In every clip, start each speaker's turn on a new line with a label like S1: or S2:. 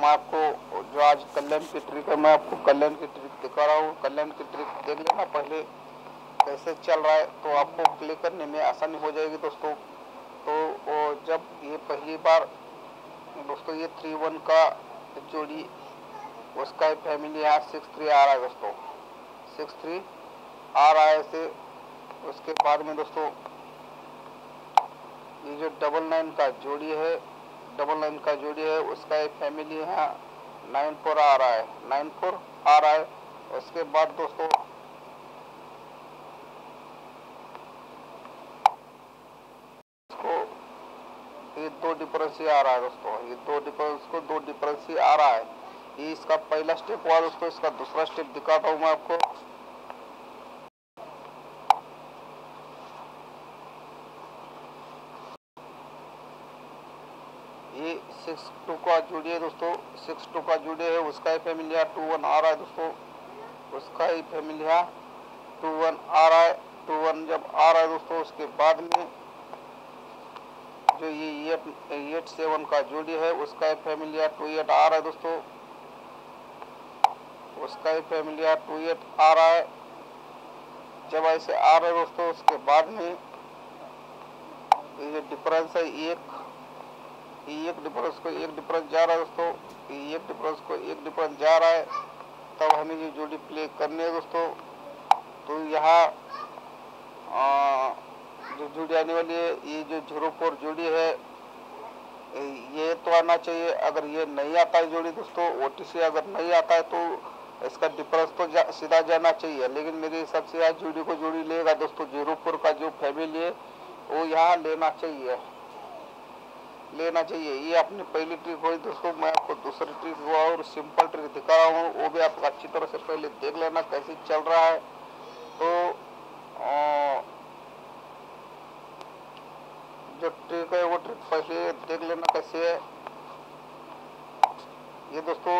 S1: मैं आपको जो आज कल्याण की ट्रिक है, मैं आपको कल्याण की ट्रिक दिखा रहा हूँ। कल्याण की ट्रिक देख लेना पहले कैसे चल रहा है, तो आपको प्ले करने में आसानी हो जाएगी दोस्तों। तो जब ये पहली बार दोस्तों ये 3-1 का जोड़ी उसका फैमिली यहाँ 6-3 आ रहा है दोस्तों, 6-3 आ रहा है से। उसके बाद में दोस्तों ये जो 9-9 का जोड़ी है, 9-9 का जोड़ी है उसका एक फैमिली यहाँ 9-4 आ रहा है, 9-4 आ रहा है। उसके बाद दोस्तों इसको ये 2 डिफरेंस ही आ रहा है दोस्तों, ये 2 डिफरेंस ही आ रहा है। ये इसका पहला स्टेप हुआ दोस्तों। इसका दूसरा स्टेप दिखाता हूँ मैं आपको। ये 6-2 का जोड़ी है दोस्तों, 6-2 का जोड़ी है उसका ही फैमिली 2-1 आ रहा है दोस्तों, उसका ही फैमिली 2-1 आ रहा है। 2-1 जब आ रहा है दोस्तों, उसके बाद में जो ये 8-7 का जोड़ी है उसका ही फैमिली 2-8 आ रहा है दोस्तों, उसका ही फैमिली 2-8 आ रहा है। जब ऐसे आ रहा है दोस्तों, उसके बाद में ये डिफरेंस है एक डिफरेंस को एक डिफरेंस जा रहा है दोस्तों, एक डिफरेंस को एक डिफरेंस जा रहा है। तब हमें ये जोड़ी प्ले करनी है दोस्तों। तो यहाँ जो जोड़ी आने वाली है, ये जो 0-4 जोड़ी है, ये तो आना चाहिए। अगर ये नहीं आता है जोड़ी दोस्तों, OTC अगर नहीं आता है तो इसका डिफरेंस तो सीधा जाना चाहिए। लेकिन मेरे हिसाब से यहाँ जोड़ी को जोड़ी लेगा दोस्तों। 0-4 का जो फैमिली है वो यहाँ लेना चाहिए। ये अपनी पहली ट्रिक हुई दोस्तों। मैं आपको दूसरी ट्रिक हुआ और सिंपल ट्रिक दिखा रहा हूँ, वो भी आप अच्छी तरह से पहले देख लेना कैसे चल रहा है। तो जो ट्रिक है वो ट्रिक पहले देख लेना कैसे है। ये दोस्तों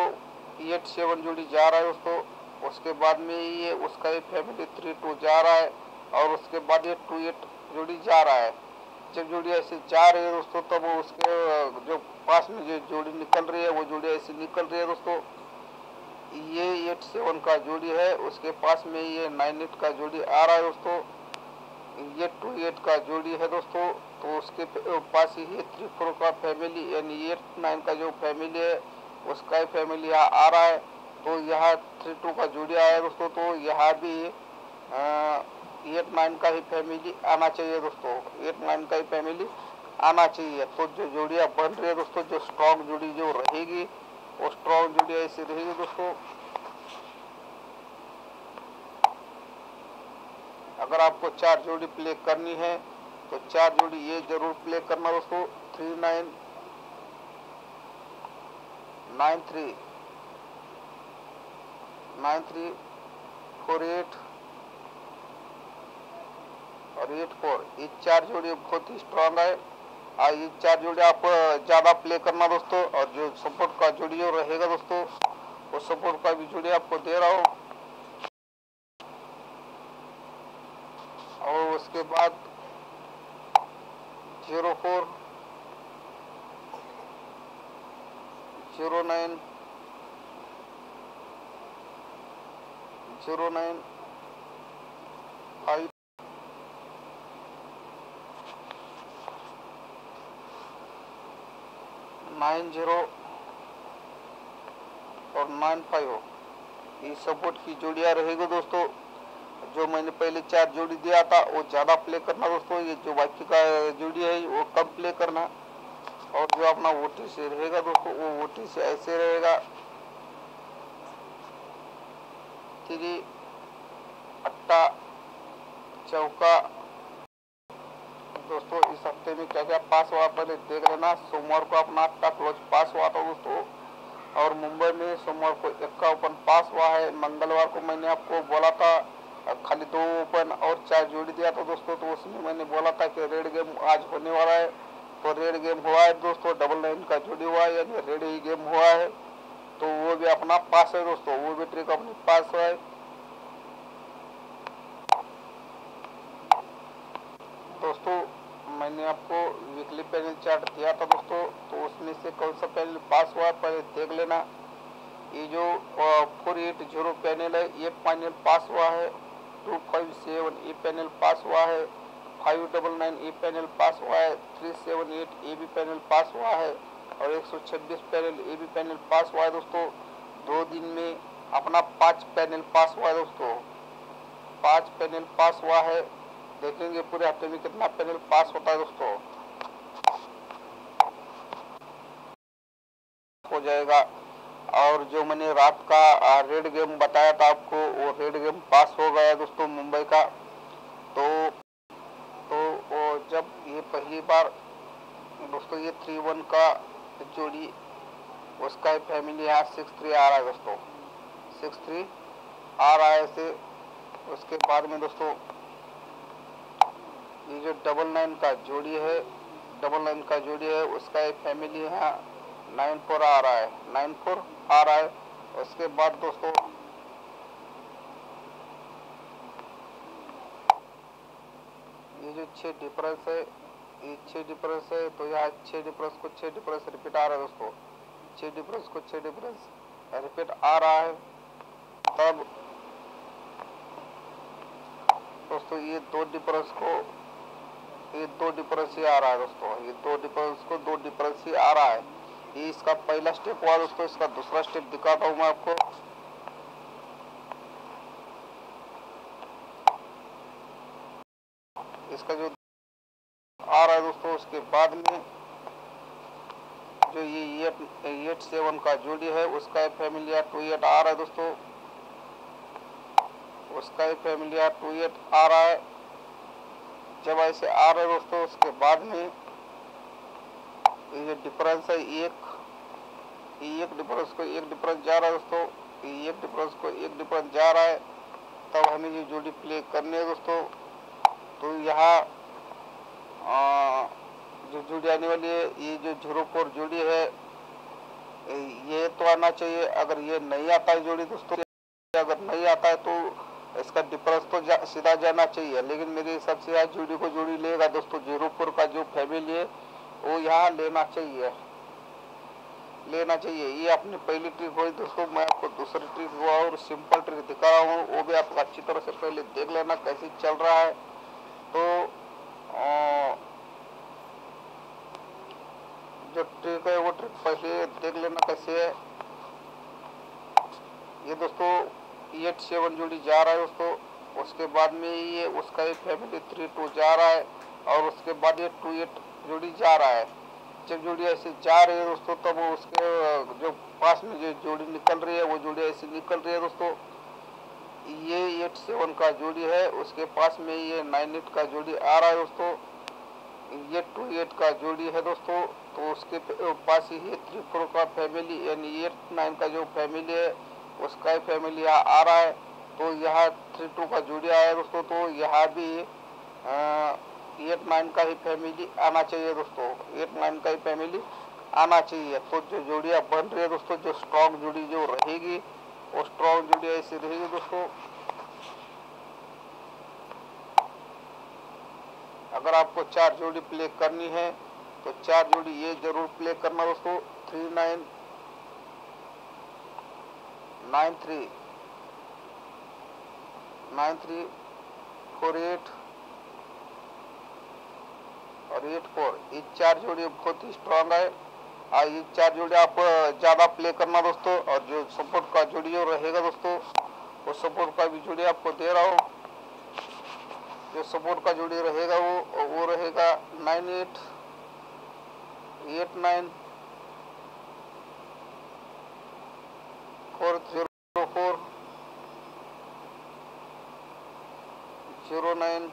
S1: 8-7 जोड़ी जा रहा है दोस्तों, उसके बाद में ये उसका ही फैमिली 3-2 जा रहा है, और उसके बाद ये 2-8 जोड़ी जा रहा है। जब जोड़ी ऐसे जा रही है दोस्तों, तब उसके जो पास में जो जोड़ी निकल रही है वो जोड़ी ऐसी निकल रही है दोस्तों। ये 8-7 का जोड़ी है, उसके पास में ये 9-8 का जोड़ी आ रहा है दोस्तों। ये 2-8 का जोड़ी है दोस्तों, तो उसके पास ही 3-4 का फैमिली यानी 8-9 का जो फैमिली है उसका ही फैमिली आ रहा है। तो यहाँ 3-2 का जोड़ी आया है दोस्तों, तो यहाँ भी 8-9 का ही फैमिली आना चाहिए दोस्तों, 8-9 का ही फैमिली आना चाहिए। तो जो जोड़ियाँ बन रही है दोस्तों, जो स्ट्रॉन्ग जोड़ी जो रहेगी वो स्ट्रॉन्ग जोड़ी ऐसी रहेगी दोस्तों। अगर आपको 4 जोड़ी प्ले करनी है तो 4 जोड़ी ये जरूर प्ले करना दोस्तों। 3-9, 9-3, 9-3, 4-8 और 8-4, ये 4 जोड़ी बहुत ही स्ट्रांग है। ये 4 जोड़ी आप ज़्यादा प्ले करना दोस्तों। और जो सपोर्ट का जोड़ी जो रहेगा दोस्तों, वो सपोर्ट का भी जोड़ी आपको दे रहा हूँ। और उसके बाद 0-4, 0-9, 0-9, 5, 9-0 और 9-5 ये सपोर्ट की जोड़ियाँ रहेगी दोस्तों। जो मैंने पहले 4 जोड़ी दिया था वो ज़्यादा प्ले करना दोस्तों। ये जो बाकी का जोड़ी है वो कम प्ले करना। और जो अपना OTC रहेगा दोस्तों, वो OTC ऐसे रहेगा 3 अट्टा चौका दोस्तों। इस हफ्ते में क्या क्या पास हुआ पहले देख लेना। सोमवार को अपना अट्टा क्लोज पास हुआ था दोस्तों, और मुंबई में सोमवार को 1 का ओपन पास हुआ है। मंगलवार को मैंने आपको बोला था खाली 2 ओपन और 4 जोड़ी दिया था दोस्तों, तो उसमें मैंने बोला था कि रेड गेम आज होने वाला है। तो रेड गेम हुआ है दोस्तों, 9-9 का जोड़ी हुआ है, यानी रेड ही गेम हुआ है। तो वो भी अपना पास है दोस्तों, वो भी ट्रिक अपनी पास हुआ है दोस्तों। मैंने मैंने आपको वीकली पैनल चार्ट दिया था दोस्तों, तो उसमें से कौन सा पैनल पास हुआ है पहले देख लेना। ये जो 480 पैनल है ये पैनल पास हुआ है, 257 ये पैनल पास हुआ है, 599 ये पैनल पास हुआ है, 378 ये भी पैनल पास हुआ है और 126 पैनल ये भी पैनल पास हुआ है दोस्तों। 2 दिन में अपना 5 पैनल पास हुआ है दोस्तों, 5 पैनल पास हुआ है। देखेंगे पूरे हफ्ते में कितना पैनल पास होता है दोस्तों, हो जाएगा। और जो मैंने रात का रेड गेम बताया था आपको, वो रेड गेम पास हो गया दोस्तों मुंबई का। तो वो जब ये पहली बार दोस्तों ये 3-1 का जोड़ी उसका फैमिली यहाँ 6-3 आ रहा है दोस्तों, 6-3 आ रहा है ऐसे। उसके बाद में दोस्तों ये जो 99 का जोड़ी है, 99 का जोड़ी है उसका एक फैमिली यहाँ 9-4 आ रहा है, 9-4 आ रहा है। उसके बाद दोस्तों ये जो 6 डिफरेंस है, ये 6 डिफरेंस है, तो यहाँ 6 डिफरेंस को 6 डिफरेंस रिपीट आ रहा है दोस्तों, 6 डिफरेंस को 6 डिफरेंस रिपीट आ रहा है। तब दोस्तों ये 2 डिफरेंस को ये 2 डिफरेंस ही आ रहा है दोस्तों, ये 2 डिफरेंस को 2 डिफरेंस ही आ रहा है। ये इसका पहला स्टेप हुआ दोस्तों। इसका दूसरा स्टेप दिखाता हूँ मैं आपको। इसका जो आ रहा है दोस्तों, उसके बाद में जो ये 8-7 का जोड़ी है उसका फैमिली 2-8 आ रहा है दोस्तों, उसका फैमिली 2-8 आ रहा है। जब ऐसे आ रहा है दोस्तों, उसके बाद में ये डिफरेंस है एक डिफरेंस को एक डिफरेंस जा रहा है दोस्तों, एक डिफरेंस को एक डिफरेंस जा रहा है। तब हमें ये जोड़ी प्ले करनी है दोस्तों। तो यहाँ जो जोड़ी आने वाली है, ये जो 0-4 जोड़ी है ये तो आना चाहिए। अगर ये नहीं आता है जोड़ी दोस्तों, अगर नहीं आता है तो इसका डिफरेंस तो सीधा जाना चाहिए, लेकिन मेरे हिसाब से यहाँ जोड़ी को जोड़ी लेगा दोस्तों। 0-4 का जो फैमिली है वो यहाँ लेना चाहिए। ये अपनी पहली ट्रिक हुई दोस्तों। मैं आपको दूसरी ट्रिक हुआ और सिंपल ट्रिक दिखा रहा हूँ, वो भी आप अच्छी तरह से पहले देख लेना कैसे चल रहा है। तो जो ट्रिक है वो ट्रिक पहले देख लेना कैसे है। ये दोस्तों 8-7 जोड़ी जा रहा है दोस्तों, उसके बाद में ये उसका एक फैमिली 3-2 जा रहा है और उसके बाद ये 2-8 जोड़ी जा रहा है। जब जोड़ी ऐसे जा रही है दोस्तों, तब उसके जो पास में जो जोड़ी निकल रही है वो जोड़ी ऐसी निकल रही है दोस्तों। ये 8-7 का जोड़ी है, उसके पास में ये 9-8 का जोड़ी आ रहा है दोस्तों। ये 2-8 का जोड़ी है दोस्तों, तो उसके पास ही 3-4 का फैमिली यानी 8-9 का जो फैमिली है उसका ही फैमिली यहाँ आ रहा है। तो यहाँ 3-2 का जोड़ी आया है दोस्तों, तो यहाँ भी 8-9 का ही फैमिली आना चाहिए दोस्तों, 8-9 का ही फैमिली आना चाहिए। तो जो जोड़ियाँ बन रही है दोस्तों, जो स्ट्रॉन्ग जोड़ी जो रहेगी वो स्ट्रॉन्ग जोड़ी ऐसी रहेगी दोस्तों। अगर आपको 4 जोड़ी प्ले करनी है तो 4 जोड़ी ये जरूर प्ले करना दोस्तों। 3-9, 9-3, 9-3, 4-8 और 8-4, ये 4 जोड़ी बहुत ही स्ट्रांग है। ये 4 जोड़ी आप ज़्यादा प्ले करना दोस्तों। और जो सपोर्ट का जोड़ी जो रहेगा दोस्तों, वो सपोर्ट का भी जोड़ी आपको दे रहा हूँ। जो सपोर्ट का जोड़ी रहेगा वो रहेगा 9-8, 8-9, 4-0-4, 0-9,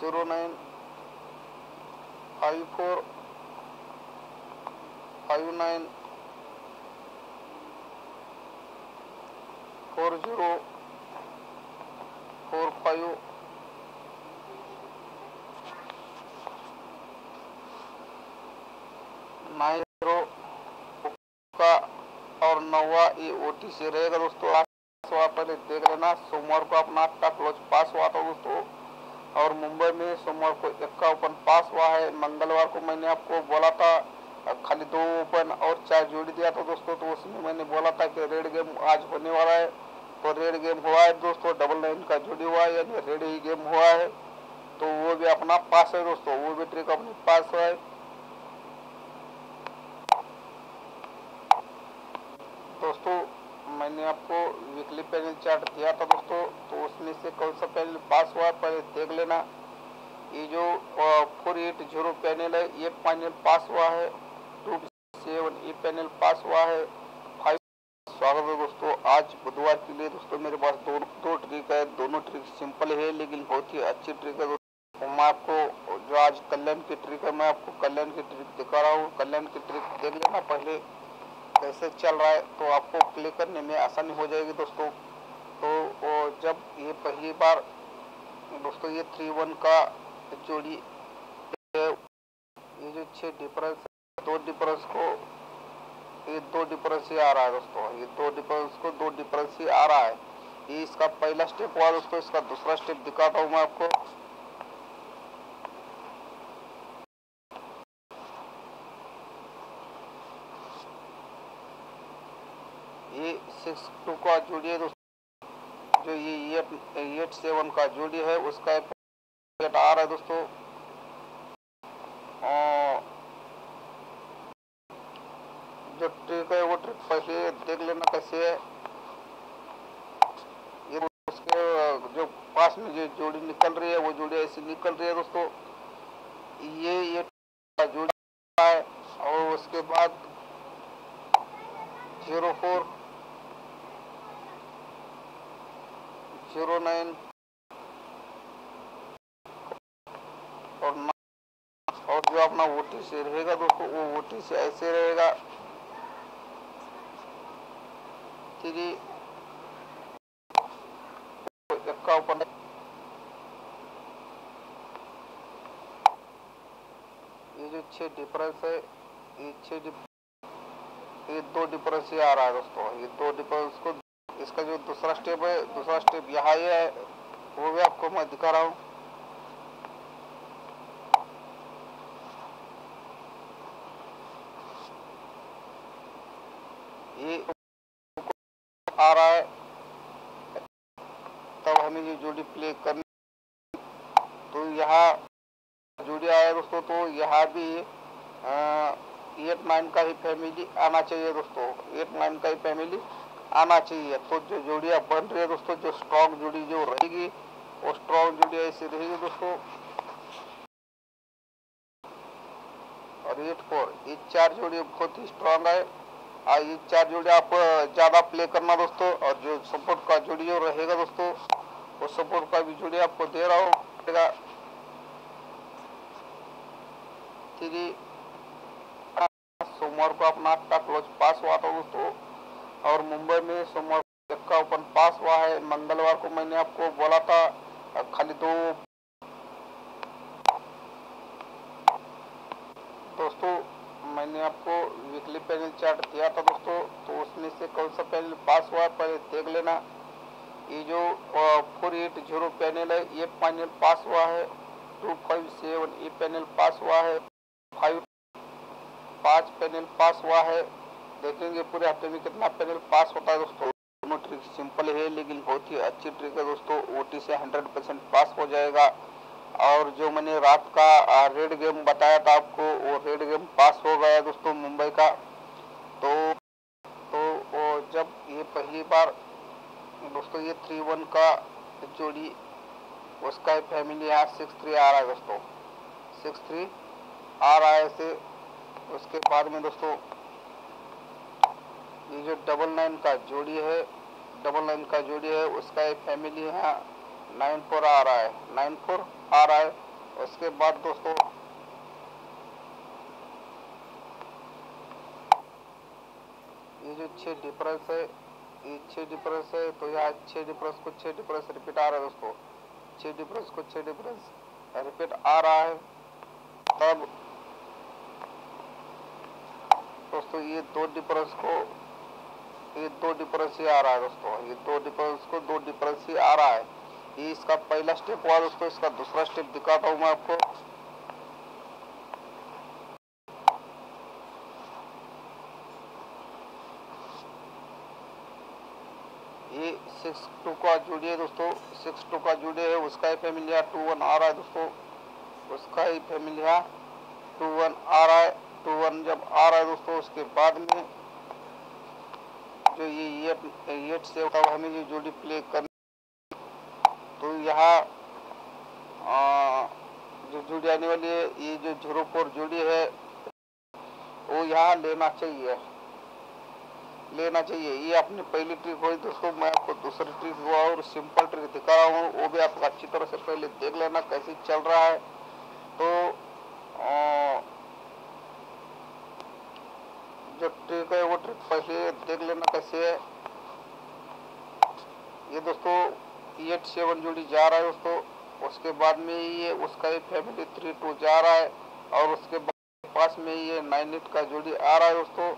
S1: 0-9, 5-4, 5-9, 4-0, 4-5, 9-0 का और 9वां ये ओटी से रहेगा दोस्तों। आप पहले देख लेना। सोमवार को अपना 8 का क्लोज पास हुआ था दोस्तों, और मुंबई में सोमवार को 1 का ओपन पास हुआ है। मंगलवार को मैंने आपको बोला था खाली 2 ओपन और 4 जोड़ी दिया था दोस्तों, तो उसमें मैंने बोला था कि रेड गेम आज होने वाला है, तो रेड गेम हुआ है दोस्तों। 99 का जोड़ी हुआ है, यानी रेड ही गेम हुआ है, तो वो भी अपना पास है दोस्तों, वो भी ट्रिक अपनी पास है दोस्तों। मैंने आपको वीकली पैनल चार्ट दिया था दोस्तों, तो उसमें से कौन सा पैनल पास हुआ पहले देख लेना। ये जो 480 पैनल है, ये पैनल पास हुआ है। 27 ये पैनल पास हुआ है। 5 स्वागत है दोस्तों। आज बुधवार के लिए दोस्तों मेरे पास दो ट्रिक है, दोनों ट्रिक सिंपल है लेकिन बहुत ही अच्छी ट्रिक है दोस्तों। तो मैं आपको जो आज कल्याण की ट्रिक है, मैं आपको कल्याण की ट्रिक दिखा रहा हूँ। कल्याण की ट्रिक देख लेना पहले कैसे चल रहा है, तो आपको प्ले करने में आसानी हो जाएगी दोस्तों। तो जब ये पहली बार दोस्तों ये 3-1 का जोड़ी है, ये जो 6 डिफरेंस है, 2 डिफरेंस को ये 2 डिफरेंस ही आ रहा है दोस्तों, ये 2 डिफरेंस को 2 डिफरेंस ही आ रहा है। ये इसका पहला स्टेप हुआ दोस्तों। इसका दूसरा स्टेप दिखाता हूँ मैं आपको। ये 6-2 का जोड़ी है दोस्तों, जो ये 8-7 का जोड़ी है उसका इफेक्ट आ रहा है दोस्तों। जो ट्रिक है वो ट्रिक पहले देख लेना कैसे है। ये उसके जो पास में जो जोड़ी निकल रही है वो जोड़ी ऐसी निकल रही है दोस्तों। ये जोड़ी है और उसके बाद 04 09 और 9, और जो अपना ओटी से रहेगा दोस्तों, वो ओटी से ऐसे रहेगा 3 का ओपन। ये जो 6 डिफरेंस है, ये 2 डिफरेंस ही आ रहा है दोस्तों। ये 2 डिफरेंस को इसका जो दूसरा स्टेप है, दूसरा स्टेप यहाँ ही है, वो भी आपको मैं दिखा रहा हूँ। ये आ रहा है, तब हमें ये जोड़ी प्ले करनी, तो यहाँ जोड़ी आया दोस्तों, तो यहाँ भी 8-9 का ही फैमिली आना चाहिए दोस्तों, 8-9 का ही फैमिली आना चाहिए। तो जो जोड़ियाँ बन रही है दोस्तों, जो स्ट्रॉन्ग जोड़ी जो रहेगी, वो स्ट्रॉन्ग जोड़ी ऐसी रहेगी दोस्तों। और 8-4 ये 4 जोड़ी बहुत ही स्ट्रॉन्ग है। ये 4 जोड़ी आप ज़्यादा प्ले करना दोस्तों। और जो सपोर्ट का जोड़ी जो रहेगा दोस्तों, वो सपोर्ट का भी जोड़ी आपको दे रहा हूँ। 3 सोमवार को अपना 8 का क्लोज पास हुआ था दोस्तों, और मुंबई में सोमवार को 1 का ओपन पास हुआ है। मंगलवार को मैंने आपको बोला था खाली 2 दोस्तों। मैंने आपको वीकली पैनल चार्ट दिया था दोस्तों, तो उसमें से कौन सा पैनल पास हुआ पहले देख लेना। ये जो 480 पैनल है, ये पैनल पास हुआ है। 257 ये पैनल पास हुआ है। 5 पैनल पास हुआ है। देखेंगे पूरे हफ्ते में कितना पैनल पास होता है दोस्तों। दोनों ट्रिक सिंपल है लेकिन बहुत ही अच्छी ट्रिक है दोस्तों। ओटी से 100% पास हो जाएगा। और जो मैंने रात का रेड गेम बताया था आपको, वो रेड गेम पास हो गया दोस्तों मुंबई का। तो वो जब ये पहली बार दोस्तों ये 3-1 का जोड़ी, उसका फैमिली यहाँ 6-3 आ रहा है दोस्तों, 6-3 आ रहा है ऐसे। उसके बाद में दोस्तों ये जो 99 का जोड़ी है, 99 का जोड़ी है, उसका एक फैमिली यहाँ 9-4 आ रहा है, 9-4 आ रहा है। उसके बाद दोस्तों ये जो 6 डिफरेंस है, ये 6 डिफरेंस है, तो यहाँ 6 डिफरेंस को 6 डिफरेंस रिपीट आ रहा है दोस्तों, 6 डिफरेंस को 6 डिफरेंस रिपीट आ रहा है। तब दोस्तों ये 2 डिफरेंस को ये 2 डिफरेंस ही आ रहा है दोस्तों, ये 2 डिफरेंस को 2 डिफरेंस ही आ रहा है। ये इसका पहला स्टेप हुआ दोस्तों। इसका दूसरा स्टेप दिखाता हूँ मैं आपको। ये 6-2 का जोड़ी है दोस्तों, 6-2 का जोड़ी है, उसका ही फैमिली 2-1 आ रहा है दोस्तों, उसका ही फैमिली 2-1 आ रहा है। 2-1 जब आ रहा है दोस्तों, उसके बाद में जो ये 8 से हमें ये जोड़ी प्ले करनी, तो यहाँ जो जोड़ी आने वाली है, ये जो 0-4 जोड़ी है वो यहाँ लेना चाहिए। ये अपनी पहली ट्रिक हुई दोस्तों। मैं आपको दूसरी ट्रिक हुआ और सिंपल ट्रिक दिखा रहा हूँ, वो भी आप अच्छी तरह से पहले देख लेना कैसे चल रहा है। तो जो ट्रिक है वो ट्रिक पहले देख लेना कैसे है। ये दोस्तों 8-7 जोड़ी जा रहा है दोस्तों, उसके बाद में ये उसका ही फैमिली 3-2 जा रहा है, और उसके पास में ये 9-8 का जोड़ी आ रहा है दोस्तों।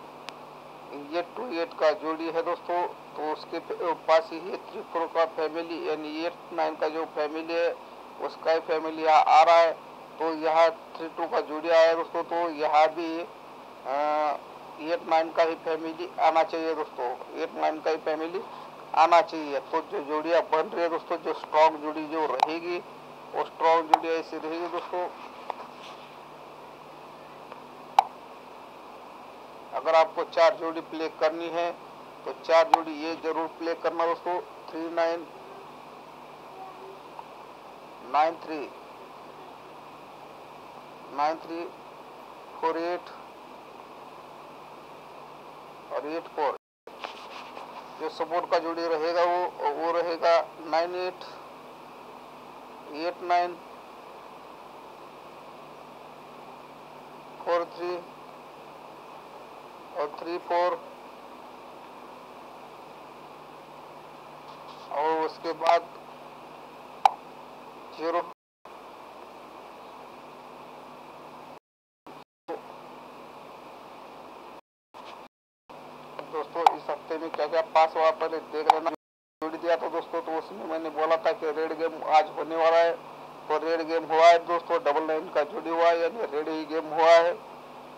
S1: ये 2-8 का जोड़ी है दोस्तों, तो उसके पास ही 3-4 का फैमिली यानी 8-9 का जो फैमिली है उसका ही फैमिली यहाँ आ रहा है। तो यहाँ 3-2 का जोड़ी आया है दोस्तों, तो यहाँ भी 8-9 का ही फैमिली आना चाहिए दोस्तों, 8-9 का ही फैमिली आना चाहिए। तो जो जोड़ियाँ बन रही है दोस्तों, जो स्ट्रॉन्ग जोड़ी जो रहेगी वो स्ट्रॉन्ग जोड़ी ऐसी रहेगी दोस्तों। अगर आपको 4 जोड़ी प्ले करनी है तो 4 जोड़ी ये जरूर प्ले करना दोस्तों। 3-9, 9-3, 9-3, 4-8 और 8-4। जो सपोर्ट का जोड़ी रहेगा वो रहेगा 9-8, 8-9, 4-3 और 3-4, और उसके बाद 0। दोस्तों इस हफ्ते में क्या क्या पास हुआ पहले देख लेना। जोड़ी दिया था दोस्तों, तो उसमें मैंने बोला था कि रेड गेम आज होने वाला है, तो रेड गेम हुआ है दोस्तों। 9-9 का जोड़ी हुआ है यानी रेड ही गेम हुआ है,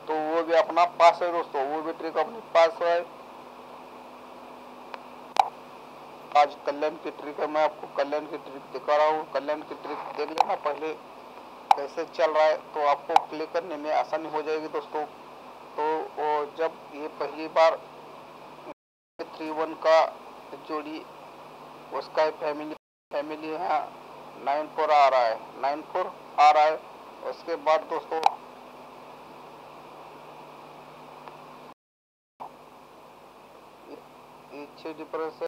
S1: तो वो भी अपना पास है दोस्तों, वो भी ट्रिक अपनी पास है। आज कल्याण की ट्रिक है, मैं आपको कल्याण की ट्रिक दिखा रहा हूँ। कल्याण की ट्रिक देख लेना पहले कैसे चल रहा है, तो आपको प्ले करने में आसानी हो जाएगी दोस्तों। तो जब ये पहली बार 3-1 का जोड़ी उसका फैमिली है 9-4 आ रहा है, 9-4 आ रहा है। उसके बाद दोस्तों ये 6 डिफरेंस